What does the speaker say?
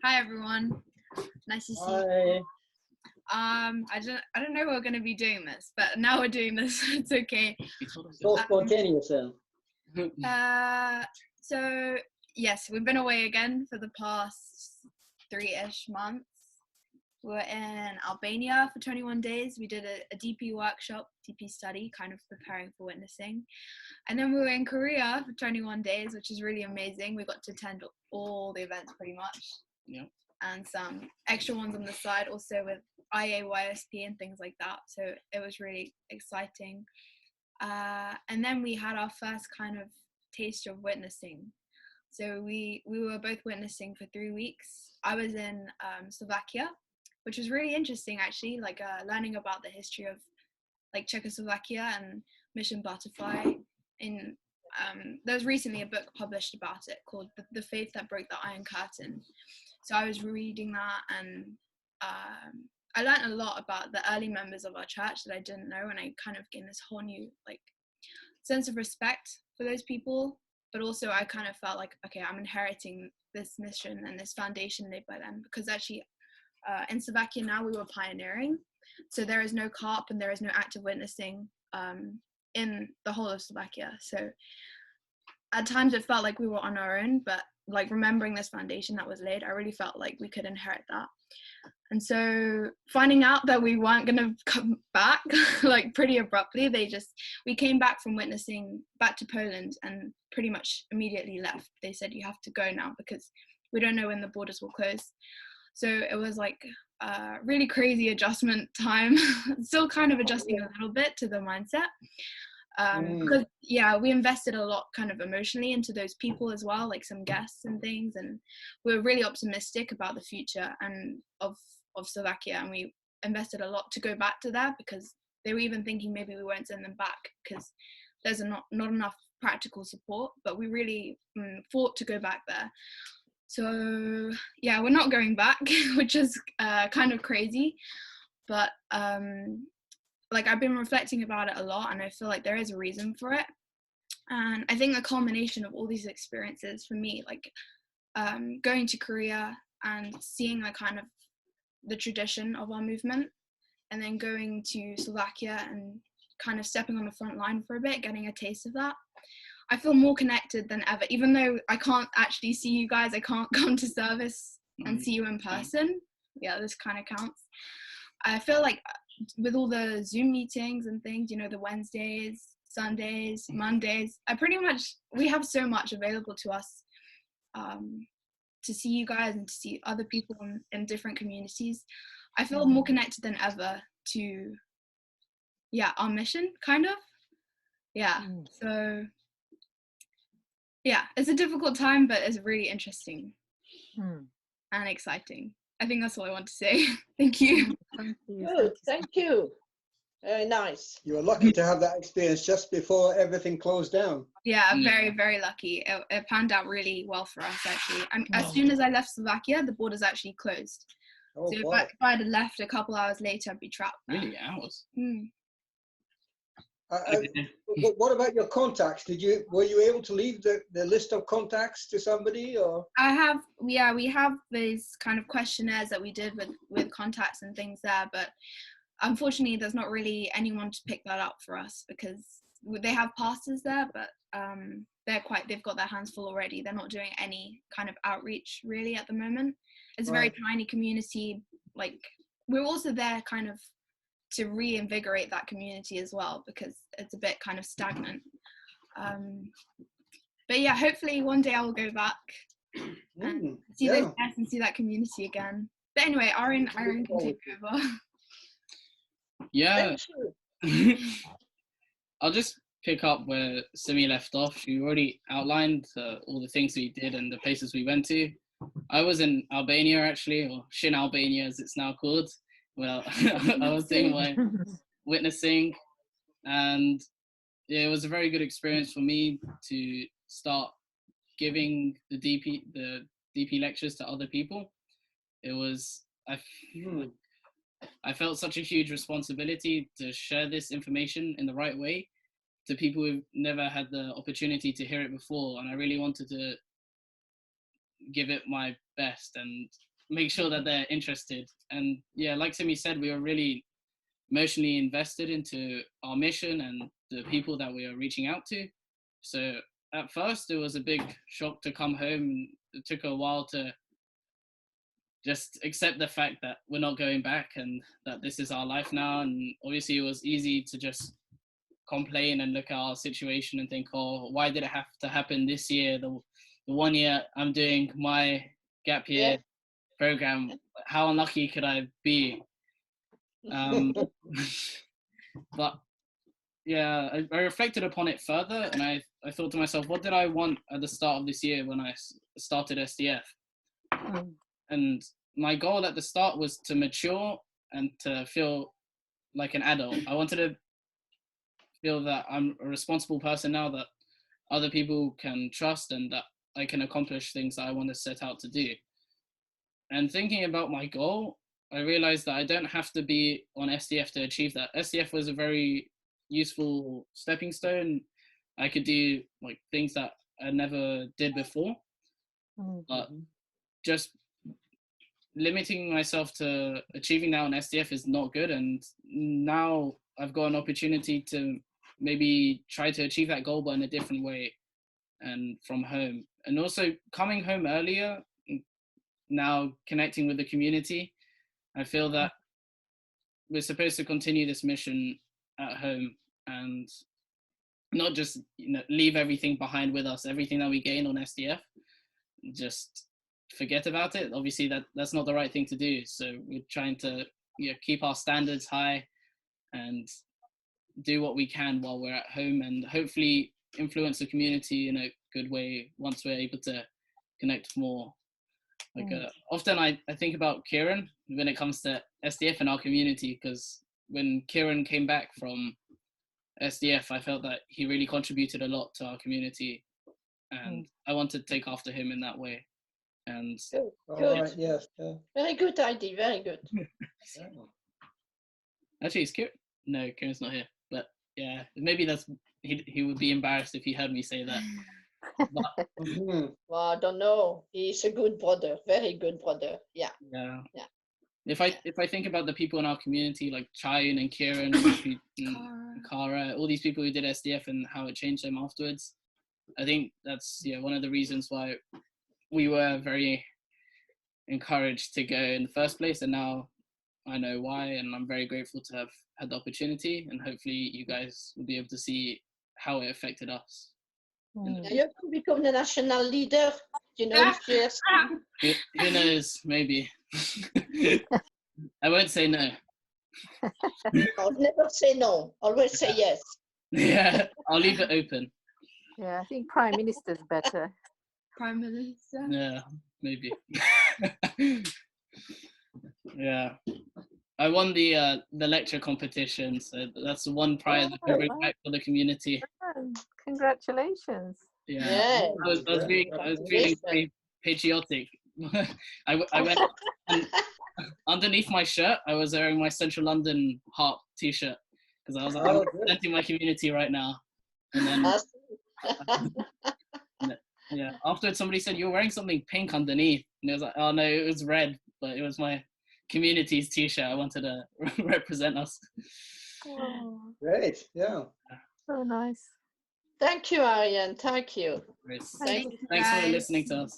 Hi everyone. Nice to see you. Hi. I don't know how we're gonna be doing this, but now we're doing this. It's okay. So spontaneous. So yes, we've been away again for the past 3-ish months. We were in Albania for 21 days. We did a DP workshop, DP study, kind of preparing for witnessing. And then we were in Korea for 21 days, which is really amazing. We got to attend all the events pretty much. Yeah. And some extra ones on the side also with IAYSP and things like that. So it was really exciting. And then we had our first kind of taste of witnessing. So we were both witnessing for 3 weeks. I was in Slovakia, which was really interesting actually, like learning about the history of like Czechoslovakia and Mission Butterfly. In there's recently a book published about it called The Faith That Broke the Iron Curtain. So I was reading that, and I learned a lot about the early members of our church that I didn't know, and I kind of gained this whole new like sense of respect for those people. But also I kind of felt like, okay, I'm inheriting this mission and this foundation laid by them, because actually in Slovakia now we were pioneering. So there is no CARP and there is no active witnessing in the whole of Slovakia. So at times it felt like we were on our own, but like remembering this foundation that was laid, I really felt like we could inherit that. And so finding out that we weren't going to come back like pretty abruptly, we came back from witnessing back to Poland and pretty much immediately left. They said, you have to go now because we don't know when the borders will close. So it was like a really crazy adjustment time, still kind of adjusting a little bit to the mindset. Because we invested a lot kind of emotionally into those people as well, like some guests and things, and we were really optimistic about the future and of Slovakia, and we invested a lot to go back to that, because they were even thinking maybe we won't send them back because there's not enough practical support, but we really fought to go back there. So yeah, we're not going back, which is kind of crazy, but like I've been reflecting about it a lot, and I feel like there is a reason for it. And I think the culmination of all these experiences for me, like going to Korea and seeing the kind of the tradition of our movement, and then going to Slovakia and kind of stepping on the front line for a bit, getting a taste of that. I feel more connected than ever, even though I can't actually see you guys. I can't come to service and see you in person. Yeah, this kind of counts. I feel like with all the Zoom meetings and things, you know, the Wednesdays, Sundays, Mondays, we have so much available to us to see you guys and to see other people in different communities. I feel more connected than ever to, our mission, kind of. Yeah, so, yeah, it's a difficult time, but it's really interesting and exciting. I think that's all I want to say. Thank you. Good, thank you. Very nice. You were lucky to have that experience just before everything closed down. Yeah, very, very lucky. It panned out really well for us, actually. As soon as I left Slovakia, the borders actually closed. Oh, so boy. if I had left a couple hours later, I'd be trapped there. Really, hours? What about your contacts? Were you able to leave the list of contacts to somebody, or? We have these kind of questionnaires that we did with contacts and things there, but unfortunately there's not really anyone to pick that up for us, because they have pastors there, but they've got their hands full already. They're not doing any kind of outreach really at the moment. It's a very tiny community. Like, we're also there kind of to reinvigorate that community as well, because it's a bit kind of stagnant. But yeah, hopefully one day I will go back and see those guests and see that community again. But anyway, Aaron can take over. Yeah. I'll just pick up where Simi left off. She already outlined all the things we did and the places we went to. I was in Albania, actually, or Shin Albania as it's now called. Well, I was doing my witnessing, and it was a very good experience for me to start giving the DP lectures to other people. I felt such a huge responsibility to share this information in the right way to people who've never had the opportunity to hear it before, and I really wanted to give it my best and make sure that they're interested. And yeah, like Simi said, we were really emotionally invested into our mission and the people that we are reaching out to. So at first it was a big shock to come home. It took a while to just accept the fact that we're not going back and that this is our life now. And obviously it was easy to just complain and look at our situation and think, oh, why did it have to happen this year? The 1 year I'm doing my gap year program, how unlucky could I be? But yeah, I reflected upon it further, and I thought to myself, what did I want at the start of this year when I started STF? And my goal at the start was to mature and to feel like an adult. I wanted to feel that I'm a responsible person now that other people can trust and that I can accomplish things that I want to set out to do. And thinking about my goal, I realized that I don't have to be on STF to achieve that. STF was a very useful stepping stone. I could do like things that I never did before, but just limiting myself to achieving that on STF is not good. And now I've got an opportunity to maybe try to achieve that goal, but in a different way and from home. And also coming home earlier, now connecting with the community, I feel that we're supposed to continue this mission at home and not just leave everything behind with us, everything that we gain on STF, just forget about it. Obviously that's not the right thing to do. So we're trying to keep our standards high and do what we can while we're at home and hopefully influence the community in a good way once we're able to connect more. Like often I think about Kieran when it comes to STF in our community, because when Kieran came back from STF, I felt that he really contributed a lot to our community, and I want to take after him in that way. And good. Right, yes. Very good idea. Very good. Actually, is Kieran? No, Kieran's not here. But yeah, maybe he would be embarrassed if he heard me say that. But, Well, I don't know. He's a good brother. Very good brother. Yeah. yeah. Yeah. If I think about the people in our community like Chayun and Kieran and Kara, all these people who did STF and how it changed them afterwards, I think that's one of the reasons why we were very encouraged to go in the first place, and now I know why, and I'm very grateful to have had the opportunity, and hopefully you guys will be able to see how it affected us. You have to become the national leader, yes. Who knows, maybe. I won't say no. I'll never say no, always say yes. Yeah, I'll leave it open. Yeah, I think Prime Minister's better. Prime Minister. Yeah, maybe. Yeah, I won the lecture competition, so that's the one prize I can bring back for the community. Congratulations. Yeah. I was feeling very patriotic. I went and underneath my shirt, I was wearing my Central London Heart t-shirt because I was like, I'm representing my community right now. And then yeah, afterwards somebody said, you're wearing something pink underneath, and I was like, oh no, it was red, but it was my community's t-shirt. I wanted to represent us. Oh, Great, yeah. so nice. Thank you, Ariane. Thank you. Thanks for guys. listening to us.